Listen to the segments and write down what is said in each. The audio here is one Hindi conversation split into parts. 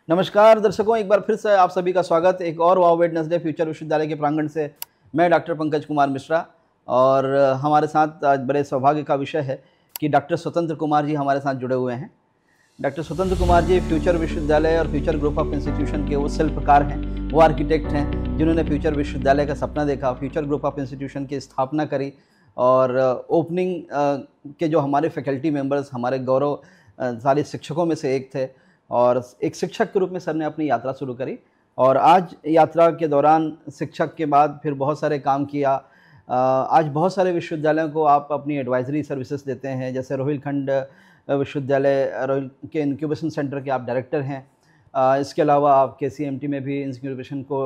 नमस्कार दर्शकों, एक बार फिर से आप सभी का स्वागत एक और वाव वेडनेसडे फ्यूचर विश्वविद्यालय के प्रांगण से। मैं डॉक्टर पंकज कुमार मिश्रा और हमारे साथ आज बड़े सौभाग्य का विषय है कि डॉक्टर स्वतंत्र कुमार जी हमारे साथ जुड़े हुए हैं। डॉक्टर स्वतंत्र कुमार जी फ्यूचर विश्वविद्यालय और फ्यूचर ग्रुप ऑफ इंस्टीट्यूशन के वो शिल्पकार हैं, वो आर्किटेक्ट हैं जिन्होंने फ्यूचर विश्वविद्यालय का सपना देखा, फ्यूचर ग्रुप ऑफ इंस्टीट्यूशन की स्थापना करी और ओपनिंग के जो हमारे फैकल्टी मेंबर्स, हमारे गौरवशाली शिक्षकों में से एक थे और एक शिक्षक के रूप में सर ने अपनी यात्रा शुरू करी। और आज यात्रा के दौरान शिक्षक के बाद फिर बहुत सारे काम किया। आज बहुत सारे विश्वविद्यालयों को आप अपनी एडवाइजरी सर्विसेज देते हैं, जैसे रोहिलखंड विश्वविद्यालय रोहिल के इंक्यूबेशन सेंटर के आप डायरेक्टर हैं। इसके अलावा आप KCMT में भी इंक्यूबेशन को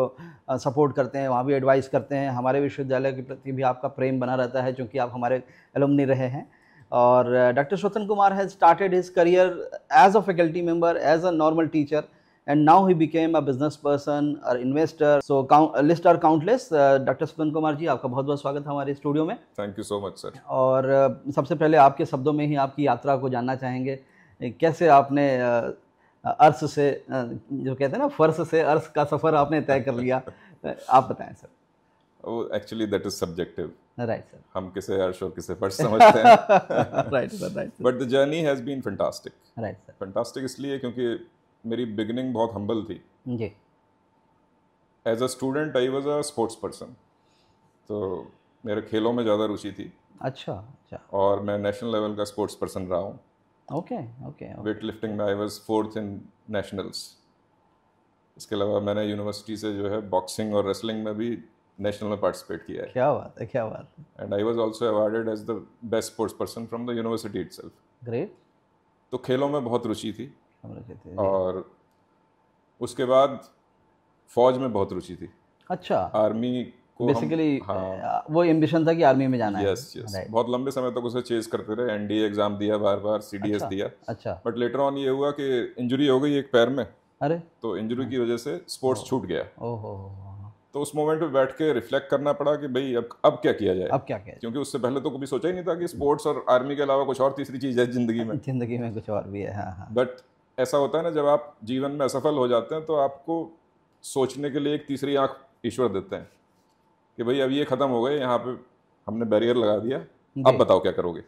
सपोर्ट करते हैं, वहाँ भी एडवाइस करते हैं। हमारे विश्वविद्यालय के प्रति भी आपका प्रेम बना रहता है क्योंकि आप हमारे एलुमनी रहे हैं। और doctor Swatantra Kumar has started his career as a faculty member, as a normal teacher, and now he became a business person or investor. So list are countless. Doctor Swatantra Kumar ji, आपका बहुत बहुत स्वागत है हमारे स्टूडियो में। Thank you so much sir. और सबसे पहले आपके शब्दों में ही आपकी यात्रा को जानना चाहेंगे। कैसे आपने अर्श से जो कहते हैं ना, फर्श से अर्श का सफ़र आपने तय कर लिया, आप बताएं sir. Actually that is subjective. Right sir. हम किसे अर्श और किसे फर्श समझते हैं। Right sir, right. But the journey has been fantastic. Right sir. Fantastic इसलिए क्योंकि मेरी बिगिनिंग बहुत हम्बल थी। जी। As a student I was a sports person, तो मेरे खेलों में ज़्यादा रुचि थी। अच्छा अच्छा। और मैं नेशनल लेवल का स्पोर्ट्स पर्सन रहा हूँ। Okay okay. वेट लिफ्टिंग में I was 4th in nationals. इसके अलावा मैंने यूनिवर्सिटी से जो है बॉक्सिंग और रेसलिंग में भी नेशनल में पार्टिसिपेट किया है। क्या बात है, क्या बात है। And I was also awarded as the best sports person from the university itself. Great. तो खेलों में बहुत रुचि थी। और और उसके बाद फौज में बहुत रुचि थी। अच्छा। आर्मी को बेसिकली वो एम्बिशन था कि आर्मी में जाना है। Yes yes. बहुत लंबे समय तक उसे चेज करते रहे। NDA एग्जाम दिया, बार बार CDS अच्छा, दिया। अच्छा। बट लेटर ऑन ये हुआ कि इंजरी हो गई एक पैर में। अरे। तो इंजरी की वजह से स्पोर्ट्स छूट गया। ओहो। तो उस मोमेंट पे बैठ के रिफ्लेक्ट करना पड़ा कि भाई अब क्या किया जाए। अब क्या किया, क्योंकि उससे पहले तो कभी सोचा ही नहीं था कि स्पोर्ट्स और आर्मी के अलावा कुछ और तीसरी चीज़ है जिंदगी में। जिंदगी में कुछ और भी है। हाँ हाँ। बट ऐसा होता है ना, जब आप जीवन में असफल हो जाते हैं तो आपको सोचने के लिए एक तीसरी आंख ईश्वर देते हैं कि भाई अब ये खत्म हो गए, यहाँ पे हमने बैरियर लगा दिया, अब बताओ क्या करोगे।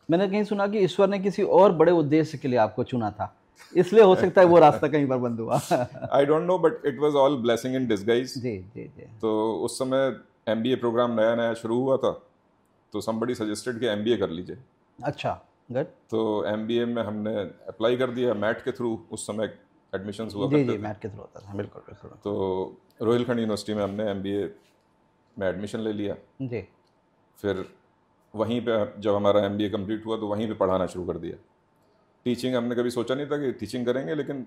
मैंने कहीं सुना कि ईश्वर ने किसी और बड़े उद्देश्य के लिए आपको चुना था, इसलिए हो सकता है वो रास्ता कहीं पर बंद हुआ। I don't know, but it was all blessing in disguise. जी जी जी। तो उस समय MBA प्रोग्राम नया नया शुरू हुआ था, तो somebody सजेस्टेड कि MBA कर लीजिए। अच्छा, गुड। तो MBA में हमने अप्लाई कर दिया मैट के थ्रू। उस समय एडमिशन्स हुआ करते थे। जी, मैट के थ्रू होता था, बिल्कुल बिल्कुल। तो रोहिलखंड यूनिवर्सिटी में हमने MBA में एडमिशन ले लिया। जी। फिर वहीं पे जब हमारा MBA कंप्लीट हुआ तो वहीं पे पढ़ाना शुरू कर दिया। टीचिंग हमने कभी सोचा नहीं था कि टीचिंग करेंगे, लेकिन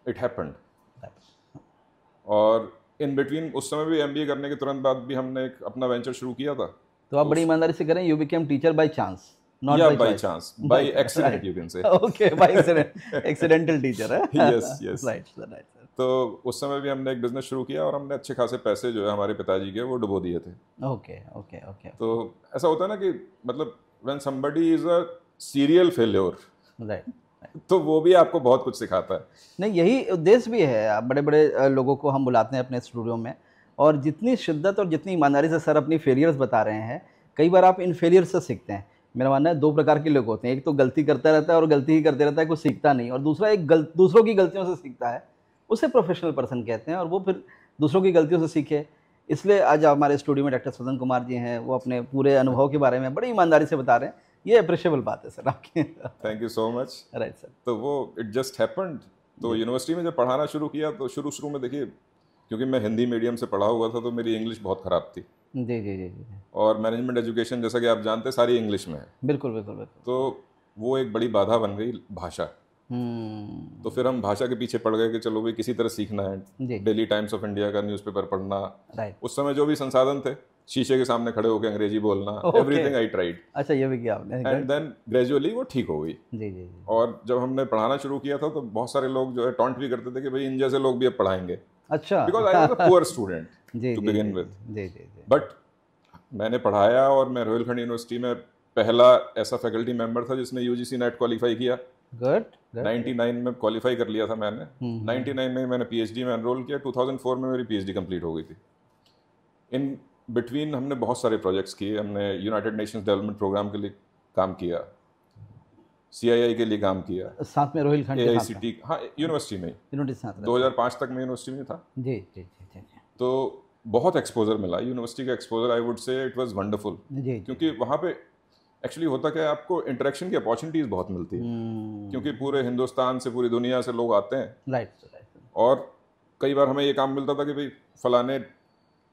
इट हैपेंड। और इन बिटवीन उस समय भी MBA करने के तुरंत बाद भी हमने एक अपना वेंचर शुरू किया था। तो आप बड़ी ईमानदारी से करें, you became teacher by chance, not by chance, by accident you can say. Okay, by accidental teacher है। Yes yes. Right sir, right sir. तो उस समय भी हमने एक बिजनेस शुरू किया और हमने अच्छे खासे पैसे जो है हमारे पिताजी के वो डुबो दिए थे। Okay okay okay. तो ऐसा होता है ना कि मतलब when somebody is a serial failure, right, तो वो भी आपको बहुत कुछ सिखाता है। नहीं, यही उद्देश्य भी है। बड़े बड़े लोगों को हम बुलाते हैं अपने स्टूडियो में, और जितनी शिद्दत और जितनी ईमानदारी से सर अपनी फेलियर्स बता रहे हैं, कई बार आप इन फेलियर से सीखते हैं। मेरा मानना है 2 प्रकार के लोग होते हैं, एक तो गलती करता रहता है और गलती ही करते रहता है, कुछ सीखता नहीं, और दूसरा एक दूसरों की गलतियों से सीखता है, उसे प्रोफेशनल पर्सन कहते हैं, और वो फिर दूसरों की गलतियों से सीखे। इसलिए आज हमारे स्टूडियो में डॉक्टर स्वतंत्र कुमार जी हैं, वो अपने पूरे अनुभव के बारे में बड़ी ईमानदारी से बता रहे हैं। ये अप्रिशिएबल बात है सर आपकी। Thank you so much. Right sir. तो वो इट जस्ट हैपेंड। तो यूनिवर्सिटी में जब पढ़ाना शुरू किया तो शुरू में देखिए, क्योंकि मैं हिंदी मीडियम से पढ़ा हुआ था तो मेरी इंग्लिश बहुत ख़राब थी। जी जी जी जी। और मैनेजमेंट एजुकेशन जैसा कि आप जानते हैं सारी इंग्लिश में है। बिल्कुल बिल्कुल बिल्कुल। तो वो एक बड़ी बाधा बन गई, भाषा। तो फिर हम भाषा के पीछे पड़ गए कि चलो भाई किसी तरह सीखना है। डेली टाइम्स ऑफ इंडिया का न्यूज़पेपर पढ़ना। राइट। उस समय जो भी संसाधन थे, शीशे के सामने खड़े होकर अंग्रेजी बोलना, एवरीथिंग आई ट्राइड। अच्छा, ये भी किया आपने। एंड देन ग्रेजुअली वो ठीक हो गई। जी जी। और जब हमने पढ़ाना शुरू किया था तो बहुत सारे लोग जो है टॉन्ट भी करते थे कि भाई इन जैसे लोग भी अब पढ़ाएंगे। अच्छा। Because I was a poor student जी टू बिगिन विद। जी जी। बट मैंने पढ़ाया और मैं रोहिलखंड यूनिवर्सिटी में पहला ऐसा फैकल्टी मेंबर था जिसने UGC नेट क्वालिफाई किया। Good good. 99 में क्वालिफाई कर लिया था मैंने। 99 में मैंने पीएचडी में एनरोल किया। 2004 में मेरी पीएचडी कंप्लीट हो गई थी। इन बिटवीन हमने बहुत सारे प्रोजेक्ट्स किए। हमने यूनाइटेड नेशंस डेवलपमेंट प्रोग्राम के लिए काम किया, सीआईआई के लिए काम किया, साथ में रोहिलखंड के साथ AICT, हाँ यूनिवर्सिटी में, यूनिवर्सिटी साथ रहते 2005 तक मैं यूनिवर्सिटी में था। हैं। जी जी जी जी जी तो बहुत एक्सपोजर मिला यूनिवर्सिटी का exposure. I would say it was wonderful, जी। क्योंकि वहाँ पे एक्चुअली होता क्या है, आपको इंटरेक्शन की अपॉर्चुनिटीज़ बहुत मिलती है, क्योंकि पूरे हिंदुस्तान से, पूरी दुनिया से लोग आते हैं। Right right. और कई बार हमें ये काम मिलता था कि भाई फलाने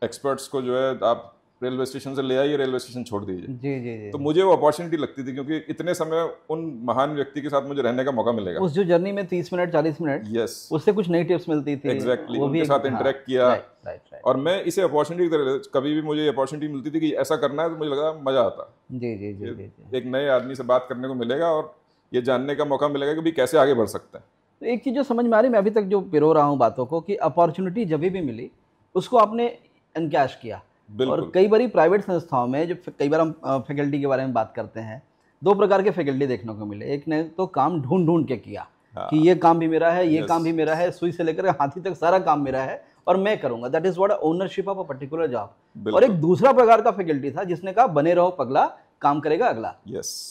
एक्सपर्ट्स को जो है आप रेलवे स्टेशन से ले आइए, रेलवे स्टेशन छोड़ दीजिए। जी जी जी। तो मुझे वो अपॉर्चुनिटी लगती थी, क्योंकि इतने समय उन महान व्यक्ति के साथ मुझे रहने का मौका मिलेगा। उस जो जर्नी में 30 मिनट 40 मिनट, यस, उससे कुछ नई टिप्स मिलती थी। एग्जैक्टली, वो भी उनके साथ इंटरेक्ट किया। Right right right. और मैं इसे अपॉर्चुनिटी की तरह, कभी भी मुझे अपॉर्चुनिटी मिलती थी कि ऐसा करना है, तो मुझे लगा मजा आता। जी जी जी जी जी। एक नए आदमी से बात करने को मिलेगा और ये जानने का मौका मिलेगा कि भाई कैसे आगे बढ़ सकते हैं। तो एक चीज़ जो समझ में आ रही, मैं अभी तक जो पिरो रहा हूँ बातों को, कि अपॉर्चुनिटी जब भी मिली उसको आपने एनकैश किया। बिल्कुल। और कई बार प्राइवेट संस्थाओं में जो कई बार हम फैकल्टी के बारे में बात करते हैं, दो प्रकार के फैकल्टी देखने को मिले। एक ने तो काम ढूंढ ढूंढ के किया कि ये काम भी मेरा है, ये काम भी मेरा है, सुई से लेकर हाथी तक सारा काम मेरा है और मैं करूंगा। That is what ownership of a particular job. और एक दूसरा प्रकार का फैकल्टी था जिसने कहा बने रहो पगला, काम करेगा अगला।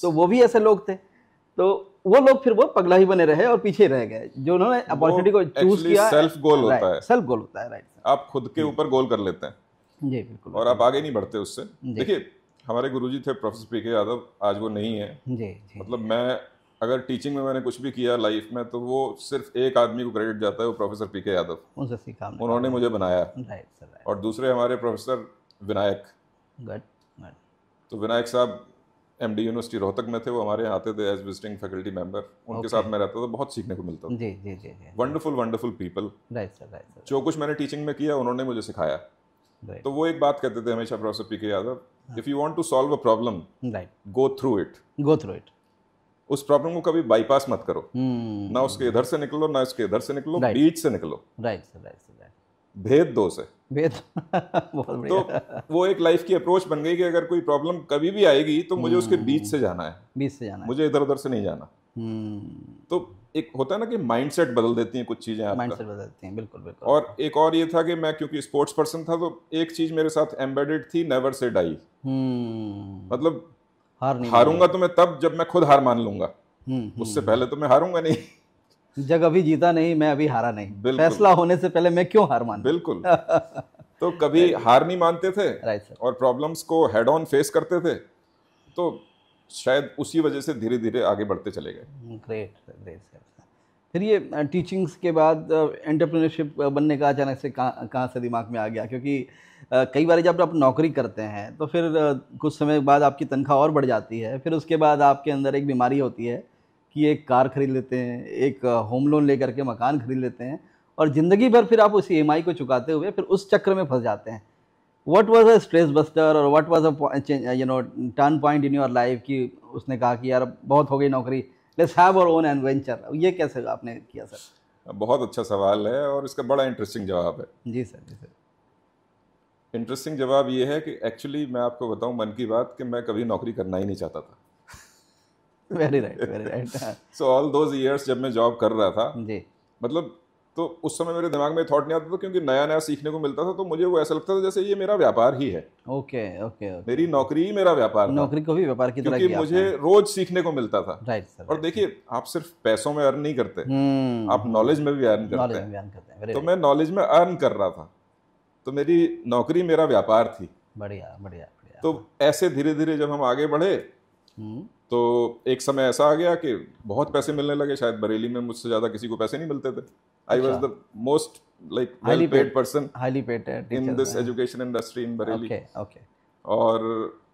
तो वो भी ऐसे लोग थे। तो वो लोग फिर वो पगला ही बने रहे और पीछे रह गए, जो उन्होंने अपॉर्चुनिटी को चूज किया। सेल्फ गोल होता है, सेल्फ गोल होता है। राइट, आप खुद के ऊपर गोल कर लेते हैं जी बिल्कुल, और आप आगे नहीं बढ़ते उससे। देखिए, हमारे गुरुजी थे प्रोफेसर पीके यादव, आज वो नहीं है। जी जी। मतलब मैं अगर टीचिंग में मैंने कुछ भी किया लाइफ में, तो वो सिर्फ एक आदमी को क्रेडिट जाता है, वो प्रोफेसर पीके यादव। उनसे सीखा, उन्होंने मुझे बनाया। Right sir, right. और दूसरे हमारे प्रोफेसर विनायक, गुड। तो विनायक साहब MD यूनिवर्सिटी रोहतक में थे, वो हमारे यहाँ आते थे एज विजिटिंग फैकल्टी मेंबर। उनके साथ मैं रहता था, बहुत सीखने को मिलता था। जी जी जी जी। Wonderful wonderful people. Right sir, right sir. जो कुछ मैंने टीचिंग में किया उन्होंने मुझे सिखाया। तो वो एक बात कहते थे हमेशा professor PK Yadav, if you want to solve a problem, right, go through it. Go through it. उस प्रॉब्लम को कभी बाईपास मत करो। ना उसके इधर से निकलो, ना उसके इधर से निकलो, बीच से निकलो। Right sir, right sir, right. भेद दो से। भेद बहुत बढ़िया। तो वो एक लाइफ की अप्रोच बन गई कि अगर कोई प्रॉब्लम कभी भी आएगी तो मुझे उसके बीच से जाना है, बीच से जाना है, मुझे इधर उधर से नहीं जाना। तो एक होता है ना कि माइंडसेट बदल देती हैं कुछ चीजें आपका। माइंडसेट बदलती हैं, बिल्कुल बिल्कुल। और एक और ये था कि मैं क्योंकि स्पोर्ट्स पर्सन था, तो एक चीज मेरे साथ एम्बेडेड थी, नेवर से डाई। मतलब हारूंगा तो मैं तब जब मैं खुद हार मान लूंगा, उससे पहले तो मैं हारूंगा नहीं। जग अभी जीता नहीं, मैं अभी हारा नहीं, फैसला होने से पहले मैं क्यों हार मान। बिल्कुल। तो कभी हार नहीं मानते थे। Right sir. और प्रॉब्लम्स को हेड ऑन फेस करते थे, तो शायद उसी वजह से धीरे धीरे आगे बढ़ते चले गए। Great great sir. फिर ये टीचिंग्स के बाद एंटरप्रेन्योरशिप बनने का अचानक से कहाँ से दिमाग में आ गया? क्योंकि कई बार जब आप नौकरी करते हैं तो फिर कुछ समय बाद आपकी तनख्वाह और बढ़ जाती है, फिर उसके बाद आपके अंदर एक बीमारी होती है कि एक कार खरीद लेते हैं, एक होम लोन लेकर के मकान खरीद लेते हैं, और ज़िंदगी भर फिर आप उस EMI को चुकाते हुए फिर उस चक्र में फंस जाते हैं। What was a stress buster और what was a turn point in your life कि उसने कहा कि यार बहुत हो गई नौकरी, let's have our own adventure? ये कैसे आपने किया सर? बहुत अच्छा सवाल है और इसका बड़ा इंटरेस्टिंग जवाब है। जी सर, जी सर। इंटरेस्टिंग जवाब ये है कि एक्चुअली मैं आपको बताऊं मन की बात, कि मैं कभी नौकरी करना ही नहीं चाहता था। Very right, very right. So all those years जब मैं जॉब कर रहा था, जी, मतलब तो उस समय मेरे दिमाग में थॉट नहीं आता था, क्योंकि नया नया सीखने को मिलता था, तो मुझे वो ऐसा लगता था जैसे ये मेरा व्यापार ही है। Okay okay. मेरी नौकरी ही मेरा व्यापार था। नौकरी को भी व्यापार की तरह क्योंकि किया मुझे रोज सीखने को मिलता था। Right sir. और देखिए, आप सिर्फ पैसों में अर्न नहीं करते, आप नॉलेज में भी अर्न करते हैं। तो मैं नॉलेज में अर्न कर रहा था, तो मेरी नौकरी मेरा व्यापार थी। बढ़िया बढ़िया बढ़िया। तो ऐसे धीरे धीरे जब हम आगे बढ़े, तो एक समय ऐसा आ गया कि बहुत पैसे मिलने लगे। शायद बरेली में मुझसे ज्यादा किसी को पैसे नहीं मिलते थे। I was the most like well paid person, highly paid in this education industry in Bareilly. Okay okay. और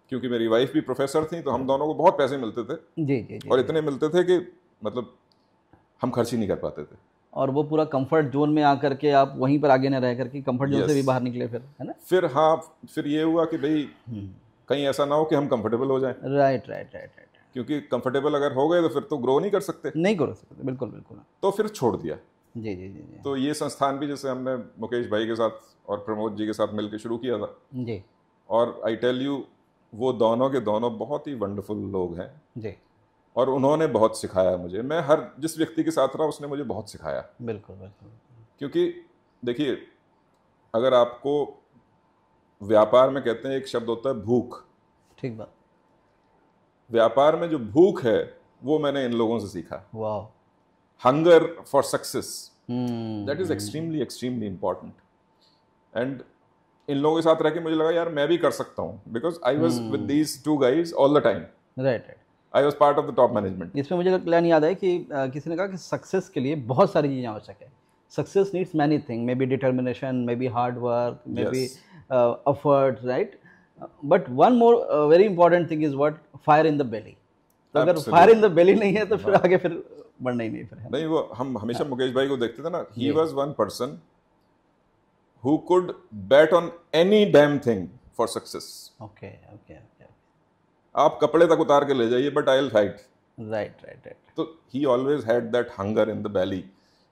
क्योंकि मेरी वाइफ भी प्रोफेसर थी, तो हम दोनों को बहुत पैसे मिलते थे। जी जी जी। और इतने मिलते थे कि मतलब हम खर्च ही नहीं कर पाते थे। और वो पूरा कंफर्ट जोन में आकर के आप वहीं पर आगे न रह करके कंफर्ट जोन से भी बाहर निकले फिर, है ना? फिर हाँ, फिर ये हुआ कि भाई कहीं ऐसा ना हो कि हम कंफर्टेबल हो जाएं। Right right right right. क्योंकि कंफर्टेबल अगर हो गए तो फिर तो ग्रो नहीं कर सकते। नहीं कर सकते, बिल्कुल बिल्कुल। तो फिर छोड़ दिया। जी जी जी जी। तो ये संस्थान भी जैसे हमने मुकेश भाई के साथ और प्रमोद जी के साथ मिलकर शुरू किया था। जी। और आई टेल यू, वो दोनों के दोनों बहुत ही वंडरफुल लोग हैं। जी। और उन्होंने बहुत सिखाया मुझे। मैं हर जिस व्यक्ति के साथ रहा उसने मुझे बहुत सिखाया। बिल्कुल बिल्कुल। क्योंकि देखिए, अगर आपको व्यापार में कहते हैं एक शब्द होता है भूख, ठीक बात। व्यापार में जो भूख है वो मैंने इन लोगों से सीखा। वाह। Hunger for success, that is extremely extremely important. And in लोगों के साथ रह के मुझे लगा यार मैं भी कर सकता हूँ, because I was with these two guys all the time. Right right. I was part of the top management. इसमें मुझे प्लान याद है कि किसी ने कहा कि सक्सेस के लिए बहुत सारी चीज़ें आवश्यक है। Success needs many thing, may be determination, may be hard work, may be effort, right, but one more very important thing is what, fire in the belly. तो अगर फायर इन द बेली नहीं है तो फिर आगे फिर बढ़ना ही नहीं। फिर नहीं, वो हम हमेशा मुकेश भाई को देखते थे ना, he was one person who could bet on any damn thing for success. Okay okay okay. आप कपड़े तक उतार के ले जाइए, but I'll fight. Right right right. तो he always had that hunger in the belly,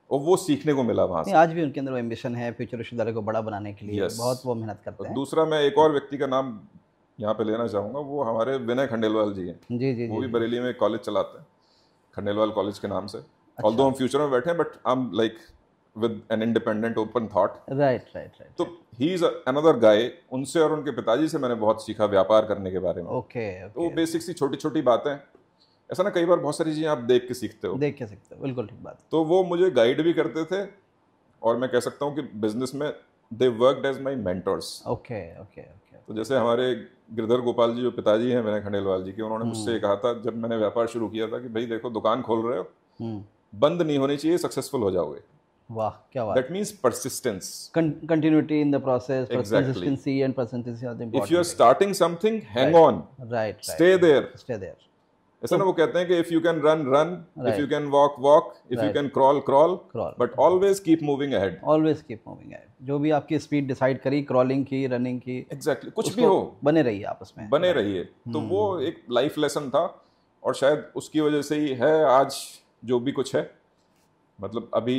और वो सीखने को मिला वहां से। आज भी उनके अंदर वो एम्बिशन है फ्यूचर विश्वविद्यालय को बड़ा बनाने के लिए। Yes. बहुत वो मेहनत करते हैं। दूसरा मैं एक और व्यक्ति का नाम यहाँ पे लेना चाहूंगा, वो हमारे विनय खंडेलवाल जी हैं। जी जी। वो भी बरेली में एक कॉलेज चलाते हैं, खंडेलवाल कॉलेज के नाम से। ऑल्दो हम फ्यूचर में बैठे हैं, but I am like with an independent open thought. Right right right. तो he is another guy, उनसे और उनके पिताजी से मैंने बहुत सीखा व्यापार करने के बारे में। ओके तो ओके। बेसिक सी छोटी छोटी बातें, ऐसा ना कई बार बहुत सारी चीजें आप देख के सीखते हो। देख के सीखते हो, बिल्कुल ठीक बात। तो वो मुझे गाइड भी करते थे, और मैं कह सकता हूँ कि बिजनेस में they worked as my mentors. Okay okay okay. तो जैसे हमारे गिरधर गोपाल जी जो पिताजी हैं विनय खंडेलवाल जी के, उन्होंने मुझसे कहा था जब मैंने व्यापार शुरू किया था कि भाई देखो दुकान खोल रहे हो, बंद नहीं होनी चाहिए, सक्सेसफुल हो जाओगे। वाह क्या बात। That means persistence. Continuity in the process, Exactly. consistency and persistency are the important. If you are starting something, hang on. Right. Stay there. Stay there. ऐसा ना वो कहते हैं कि if you can run, run. Right. If you can walk, walk. If you can crawl, crawl. Crawl. But always keep moving ahead. Always keep moving ahead. जो भी आपकी स्पीड डिसाइड करी, क्रॉलिंग की, रनिंग की, Exactly. कुछ भी हो, बने रहिए आपस में, बने रहिए। तो वो एक लाइफ लेसन था, और शायद उसकी वजह से ही है आज जो भी कुछ है। मतलब अभी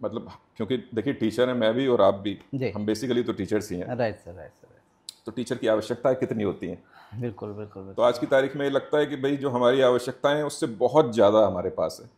मतलब क्योंकि देखिए टीचर है मैं भी और आप भी, हम बेसिकली तो टीचर्स ही हैं। Right sir, right sir. तो टीचर की आवश्यकताएं कितनी होती हैं? बिल्कुल बिल्कुल। तो आज की तारीख में ये लगता है कि भाई जो हमारी आवश्यकताएं हैं उससे बहुत ज़्यादा हमारे पास है।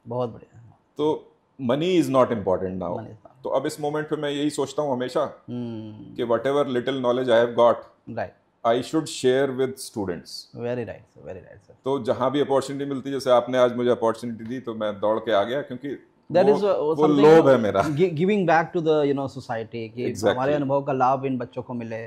बहुत बढ़िया। तो money is not important now. तो अब इस मोमेंट पे मैं यही सोचता हूँ हमेशा कि what ever little knowledge I have got, right, I should share with students. Very right sir, very right sir. तो जहाँ भी अपॉर्चुनिटी मिलती है, जैसे आपने आज मुझे अपॉर्चुनिटी दी तो मैं दौड़ के आ गया, क्योंकि That is वो लोभ है मेरा, giving back to the society, कि हमारे अनुभव का लाभ इन बच्चों को मिले।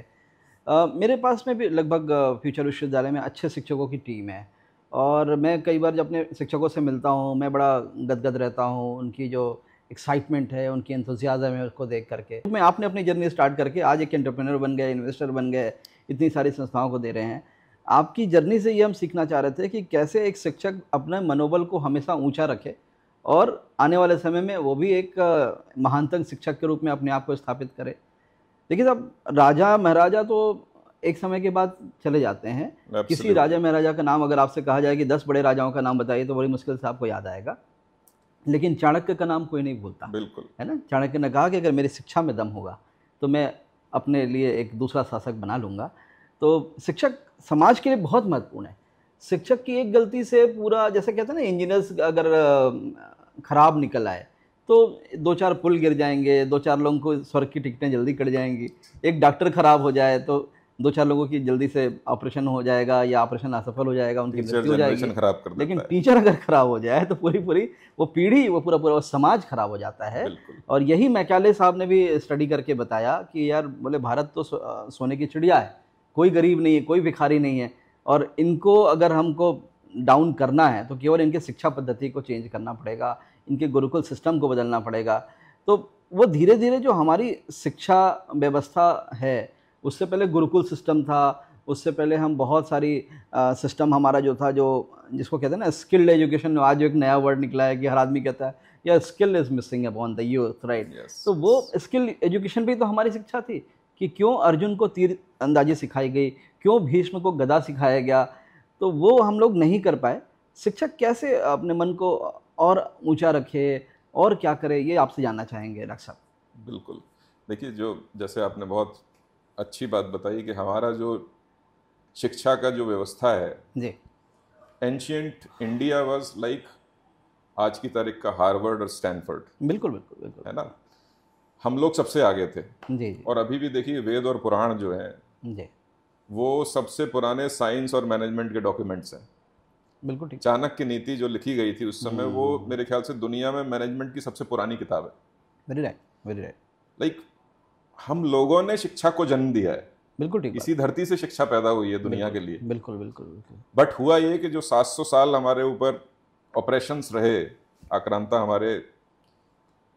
मेरे पास में भी लगभग फ्यूचर विश्वविद्यालय में अच्छे शिक्षकों की टीम है, और मैं कई बार जब अपने शिक्षकों से मिलता हूँ मैं बड़ा गदगद रहता हूँ। उनकी जो एक्साइटमेंट है, उनकी एंथुसियाज्म है, उसको देख करके मैं आपने अपनी जर्नी स्टार्ट करके आज एक एंटरप्रेन्योर बन गए, इन्वेस्टर बन गए, इतनी सारी संस्थाओं को दे रहे हैं। आपकी जर्नी से ये हम सीखना चाह रहे थे कि कैसे एक शिक्षक अपने मनोबल को हमेशा ऊँचा रखे और आने वाले समय में वो भी एक महानतम शिक्षक के रूप में अपने आप को स्थापित करे। देखिए साहब, राजा महाराजा तो एक समय के बाद चले जाते हैं। Absolutely. किसी राजा महाराजा का नाम अगर आपसे कहा जाए कि 10 बड़े राजाओं का नाम बताइए तो बड़ी मुश्किल से आपको याद आएगा, लेकिन चाणक्य का नाम कोई नहीं भूलता, बिल्कुल, है ना। चाणक्य ने कहा कि अगर मेरी शिक्षा में दम होगा तो मैं अपने लिए एक दूसरा शासक बना लूँगा। तो शिक्षक समाज के लिए बहुत महत्वपूर्ण है। शिक्षक की एक गलती से पूरा, जैसे कहते हैं ना, इंजीनियर्स अगर खराब निकल आए तो 2-4 पुल गिर जाएंगे, 2-4 लोगों को स्वर्ग की टिकटें जल्दी कट जाएंगी। एक डॉक्टर खराब हो जाए तो 2-4 लोगों की जल्दी से ऑपरेशन हो जाएगा या ऑपरेशन असफल हो जाएगा, उनकी मृत्यु हो जाएगी। लेकिन टीचर अगर खराब हो जाए तो पूरी वो पीढ़ी, वो पूरा समाज खराब हो जाता है। और यही मैकाले साहब ने भी स्टडी करके बताया कि यार बोले भारत तो सोने की चिड़िया है, कोई गरीब नहीं है, कोई भिखारी नहीं है, और इनको अगर हमको डाउन करना है तो केवल इनके शिक्षा पद्धति को चेंज करना पड़ेगा, इनके गुरुकुल सिस्टम को बदलना पड़ेगा। तो वो धीरे धीरे जो हमारी शिक्षा व्यवस्था है, उससे पहले गुरुकुल सिस्टम था, उससे पहले हम बहुत सारी सिस्टम हमारा जो था, जो जिसको कहते हैं ना स्किल्ड एजुकेशन, आज एक नया वर्ड निकला है कि हर आदमी कहता है या skill is missing upon the youth, right. तो वो स्किल एजुकेशन भी तो हमारी शिक्षा थी कि क्यों अर्जुन को तीर अंदाजी सिखाई गई, क्यों भीष्म को गदा सिखाया गया, तो वो हम लोग नहीं कर पाए। शिक्षक कैसे अपने मन को और ऊंचा रखे और क्या करे, ये आपसे जानना चाहेंगे डॉक्टर साहब। बिल्कुल, देखिए जो जैसे आपने बहुत अच्छी बात बताई कि हमारा जो शिक्षा का जो व्यवस्था है जी, एंशियंट इंडिया वाज लाइक आज की तारीख का हार्वर्ड और स्टैनफोर्ड, बिल्कुल बिल्कुल बिल्कुल। है ना। हम लोग सबसे आगे थे। जी जी और अभी भी देखिए वेद और पुराण जो हैं जी, वो सबसे पुराने साइंस और मैनेजमेंट के डॉक्यूमेंट्स हैं। बिल्कुल ठीक। चाणक्य नीति जो लिखी गई थी उस समय, वो मेरे ख्याल से दुनिया में मैनेजमेंट की सबसे पुरानी किताब है। Very right, very right. Like हम लोगों ने शिक्षा को जन्म दिया है, बिल्कुल ठीक इसी धरती से शिक्षा पैदा हुई है दुनिया के लिए। बिल्कुल बिल्कुल बिल्कुल। बट हुआ ये कि जो 700 साल हमारे ऊपर ऑपरेशंस रहे, आक्रांता हमारे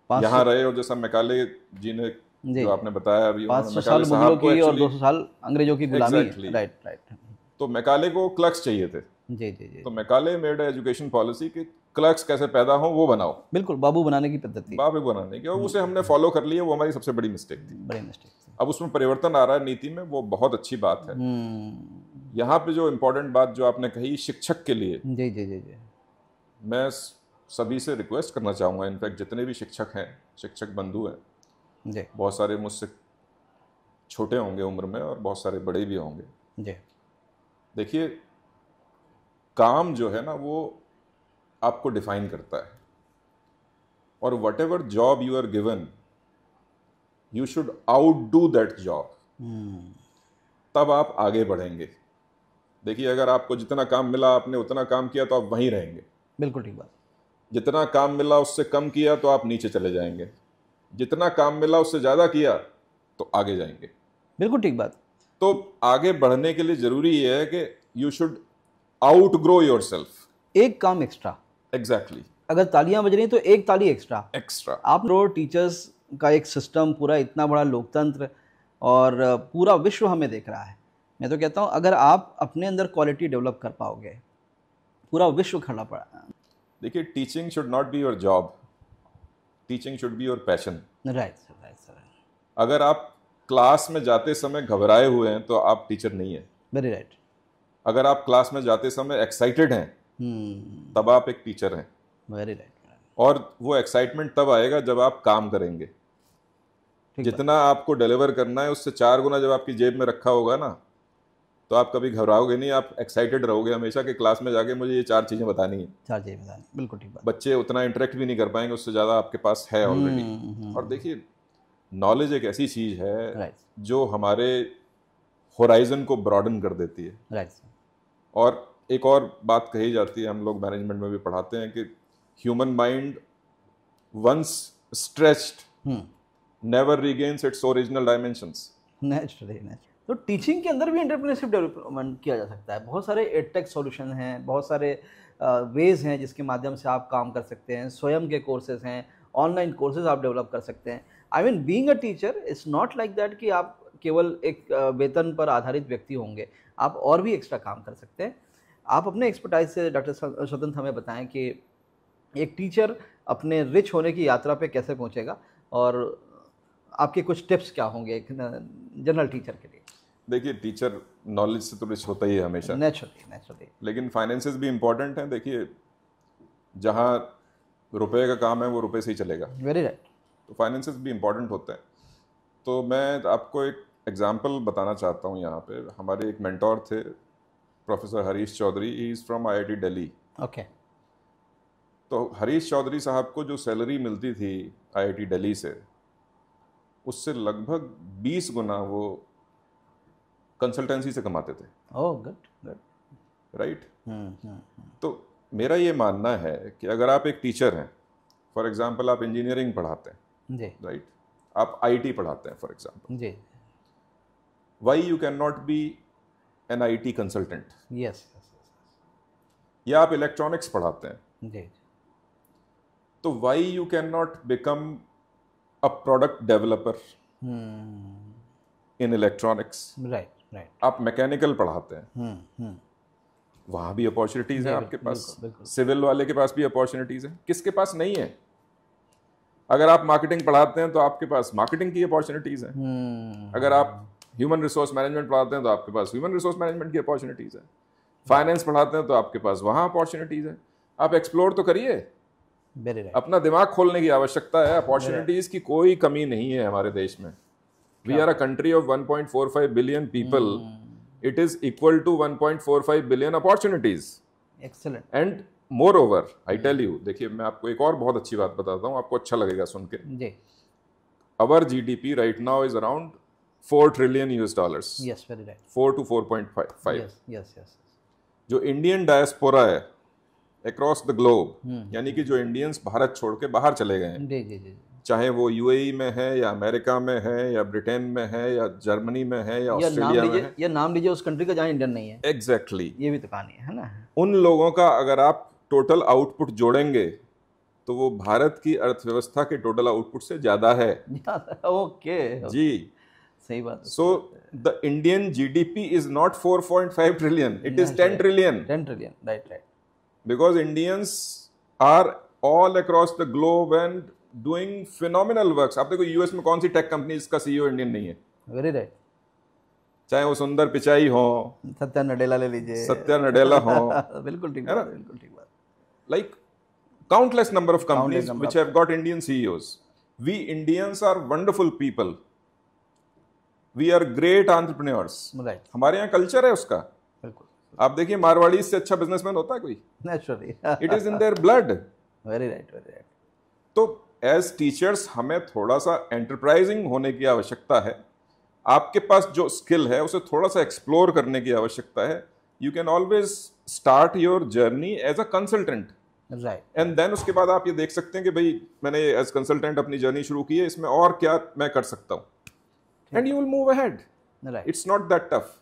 यहाँ रहे, और जैसा मैकाले जी ने जो आपने बताया अभी, 500 साल मुगलों की और 200 साल अंग्रेजों की गुलामी। Right right. तो मैकाले को क्लर्क्स चाहिए थे। जी जी जी। तो मैकाले मेड एजुकेशन पॉलिसी कि क्लर्क्स कैसे पैदा हो वो बनाओ। बिल्कुल, बाबू बनाने की पद्धति, बाबू बनाने की, और उसे हमने फॉलो कर लिया। वो हमारी सबसे बड़ी मिस्टेक थी। बड़ी मिस्टेक थी। अब उसमें परिवर्तन आ रहा है नीति में, वो बहुत अच्छी बात है। यहाँ पे जो इम्पोर्टेंट बात जो आपने कही शिक्षक के लिए, जी जी जी जी, मैं सभी से रिक्वेस्ट करना चाहूँगा, इनफैक्ट जितने भी शिक्षक हैं, शिक्षक बंधु हैं जी, बहुत सारे मुझसे छोटे होंगे उम्र में और बहुत सारे बड़े भी होंगे जी, देखिए काम जो है ना वो आपको डिफाइन करता है, और whatever job you are given you should out do that job, तब आप आगे बढ़ेंगे। देखिए अगर आपको जितना काम मिला आपने उतना काम किया तो आप वहीं रहेंगे। बिल्कुल ठीक बात। जितना काम मिला उससे कम किया तो आप नीचे चले जाएंगे। जितना काम मिला उससे ज़्यादा किया तो आगे जाएंगे। बिल्कुल ठीक बात। तो आगे बढ़ने के लिए जरूरी ये है कि you should out grow your self. एक काम एक्स्ट्रा। एग्जैक्टली। अगर तालियां बज रही तो एक ताली एक्स्ट्रा। आप लोग टीचर्स का एक सिस्टम, पूरा इतना बड़ा लोकतंत्र, और पूरा विश्व हमें देख रहा है। मैं तो कहता हूँ अगर आप अपने अंदर क्वालिटी डेवलप कर पाओगे, पूरा विश्व खड़ा पड़ा। देखिए teaching should not be your job, teaching should be your passion. Right sir, right sir. अगर आप क्लास में जाते समय घबराए हुए हैं तो आप टीचर नहीं है। Very right. अगर आप क्लास में जाते समय एक्साइटेड हैं तब आप एक टीचर हैं। Very right. और वो एक्साइटमेंट तब आएगा जब आप काम करेंगे। जितना आपको डिलीवर करना है उससे 4 गुना जब आपकी जेब में रखा होगा ना, तो आप कभी घबराओगे नहीं, आप एक्साइटेड रहोगे हमेशा कि क्लास में जाके मुझे ये 4 चीज़ें बतानी है। 4 चीज़ें बतानी, बिल्कुल ठीक बात। बच्चे उतना इंटरेक्ट भी नहीं कर पाएंगे, उससे ज़्यादा आपके पास है ऑलरेडी। और देखिए नॉलेज एक ऐसी चीज़ है जो हमारे होराइजन को ब्रॉडन कर देती है। राइट। और एक और बात कही जाती है, हम लोग मैनेजमेंट में भी पढ़ाते हैं कि human mind once stretched never regains its original dimensions. Naturally. तो टीचिंग के अंदर भी एंटरप्रेन्योरशिप डेवलपमेंट किया जा सकता है। बहुत सारे एडटेक सॉल्यूशन हैं, बहुत सारे वेज हैं जिसके माध्यम से आप काम कर सकते हैं। स्वयं के कोर्सेज हैं, ऑनलाइन कोर्सेज आप डेवलप कर सकते हैं। I mean being a teacher it's not like that कि आप केवल एक वेतन पर आधारित व्यक्ति होंगे, आप और भी एक्स्ट्रा काम कर सकते हैं। आप अपने एक्सपर्टाइज से डॉक्टर स्वतंत्र हमें बताएं कि एक टीचर अपने रिच होने की यात्रा पे कैसे पहुंचेगा, और आपके कुछ टिप्स क्या होंगे एक जनरल टीचर के लिए। देखिए टीचर नॉलेज से तो रिच होता ही है हमेशा, नेचुरली, लेकिन फाइनेंसेस भी इंपॉर्टेंट हैं। देखिए जहाँ रुपए का काम है वो रुपए से ही चलेगा। Very right. तो फाइनेंसेस भी इंपॉर्टेंट होते हैं। तो मैं आपको एक एग्जांपल बताना चाहता हूँ। यहाँ पे हमारे एक मेंटोर थे professor Harish Chaudhary, he is from IIT Delhi. Okay. तो हरीश चौधरी साहब को जो सैलरी मिलती थी IIT दिल्ली से, उससे लगभग 20 गुना वो कंसल्टेंसी से कमाते थे। Oh good good. राइट। तो मेरा ये मानना है कि अगर आप एक टीचर हैं, फॉर एग्जांपल आप इंजीनियरिंग पढ़ाते हैं जी, राइट, आप IT पढ़ाते हैं फॉर एग्जांपल, जी, why you can not be an IT consultant? Yes, या आप इलेक्ट्रॉनिक्स पढ़ाते हैं जी, तो why you can not become a product developer in electronics? Right right. आप मैकेनिकल पढ़ाते हैं, वहाँ भी अपॉर्चुनिटीज़ हैं आपके पास। सिविल वाले के पास भी अपॉर्चुनिटीज़ हैं, किसके पास नहीं है? अगर आप मार्केटिंग पढ़ाते हैं तो आपके पास मार्केटिंग की अपॉर्चुनिटीज़ हैं। अगर आप ह्यूमन रिसोर्स मैनेजमेंट पढ़ाते हैं तो आपके पास ह्यूमन रिसोर्स मैनेजमेंट की अपॉर्चुनिटीज़ है। फाइनेंस पढ़ाते हैं तो आपके पास वहाँ अपॉर्चुनिटीज़ है। आप एक्सप्लोर तो करिए, अपना दिमाग खोलने की आवश्यकता है। अपॉर्चुनिटीज़ की कोई कमी नहीं है हमारे देश में। We are a country of 1.45 billion people, it is equal to 1.45 billion opportunities. Excellent. And moreover I tell you, देखिए मैं आपको एक और बहुत अच्छी बात बताता हूँ, आपको अच्छा लगेगा सुन के। जी। Our GDP right now is around $4 trillion US. Yes, very right. 4 to 4.5। Yes yes yes. जो इंडियन डायस्पोरा है अक्रॉस द ग्लोब, यानी कि जो इंडियंस भारत छोड़ के बाहर चले गए हैं, जी जी जी। चाहे वो यूएई में है या अमेरिका में है या ब्रिटेन में है या जर्मनी में है या ऑस्ट्रेलिया में है, या नाम लीजिए उस कंट्री का जहाँ इंडियन नहीं है। एग्जैक्टली ये भी तो कहानी है ना। उन लोगों का अगर आप टोटल आउटपुट जोड़ेंगे तो वो भारत की अर्थव्यवस्था के टोटल आउटपुट से ज्यादा है। ओके जी, सही बात। So the Indian GDP is not 4.5 trillion, it is 10 trillion. 10 trillion, right right. Because Indians are all across the globe and doing phenomenal works. आप देखो यूएस में कौन सी टेक कंपनीज का सीईओ इंडियन नहीं है? Very right. चाहे वो सुंदर पिचाई हो, सत्या नडेला ले लीजिए, सत्या नडेला हो, बिल्कुल ठीक बात, बिल्कुल ठीक बात। like countless number of companies which have got Indian CEOs. We Indians are wonderful people. We are great entrepreneurs. Right, हमारे यहाँ कल्चर है उसका। बिल्कुल। आप देखिए मारवाड़ी से अच्छा बिजनेसमैन होता है कोई? Naturally. It is in their blood. Very right, very right. तो एज टीचर्स हमें थोड़ा सा एंटरप्राइजिंग होने की आवश्यकता है। आपके पास जो स्किल है उसे थोड़ा सा एक्सप्लोर करने की आवश्यकता है। You can always start your journey as a consultant, right, and then उसके बाद आप ये देख सकते हैं कि भाई मैंने एज कंसल्टेंट अपनी जर्नी शुरू की है, इसमें और क्या मैं कर सकता हूँ, and you will move ahead. Right. It's not that tough.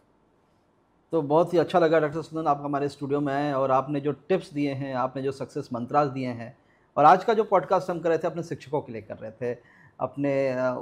तो बहुत ही अच्छा लगा डॉक्टर सुंदर आप हमारे स्टूडियो में आए और आपने जो टिप्स दिए हैं, आपने जो सक्सेस मंत्रास दिए हैं, और आज का जो पॉडकास्ट हम कर रहे थे अपने शिक्षकों के लिए कर रहे थे, अपने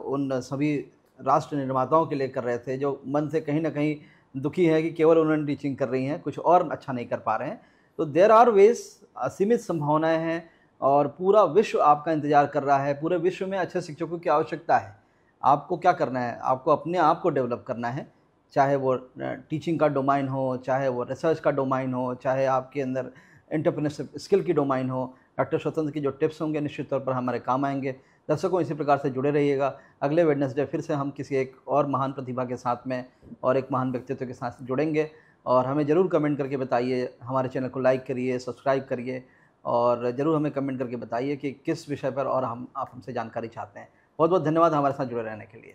उन सभी राष्ट्र निर्माताओं के लिए कर रहे थे जो मन से कहीं ना कहीं दुखी है कि केवल उन्होंने टीचिंग कर रही हैं, कुछ और अच्छा नहीं कर पा रहे हैं। तो देयर आर वेज, असीमित संभावनाएं हैं और पूरा विश्व आपका इंतज़ार कर रहा है। पूरे विश्व में अच्छे शिक्षकों की आवश्यकता है। आपको क्या करना है? आपको अपने आप को डेवलप करना है, चाहे वो टीचिंग का डोमाइन हो, चाहे वो रिसर्च का डोमाइन हो, चाहे आपके अंदर एंटरप्रेन्योरशिप स्किल की डोमाइन हो। डॉक्टर स्वतंत्र की जो टिप्स होंगे निश्चित तौर पर हमारे काम आएंगे। दर्शकों, इसी प्रकार से जुड़े रहिएगा। अगले वेडनेसडे फिर से हम किसी एक और महान प्रतिभा के साथ में और एक महान व्यक्तित्व के साथ जुड़ेंगे, और हमें ज़रूर कमेंट करके बताइए। हमारे चैनल को लाइक करिए, सब्सक्राइब करिए, और ज़रूर हमें कमेंट करके बताइए कि किस विषय पर और आप हमसे जानकारी चाहते हैं। बहुत बहुत धन्यवाद हमारे साथ जुड़े रहने के लिए।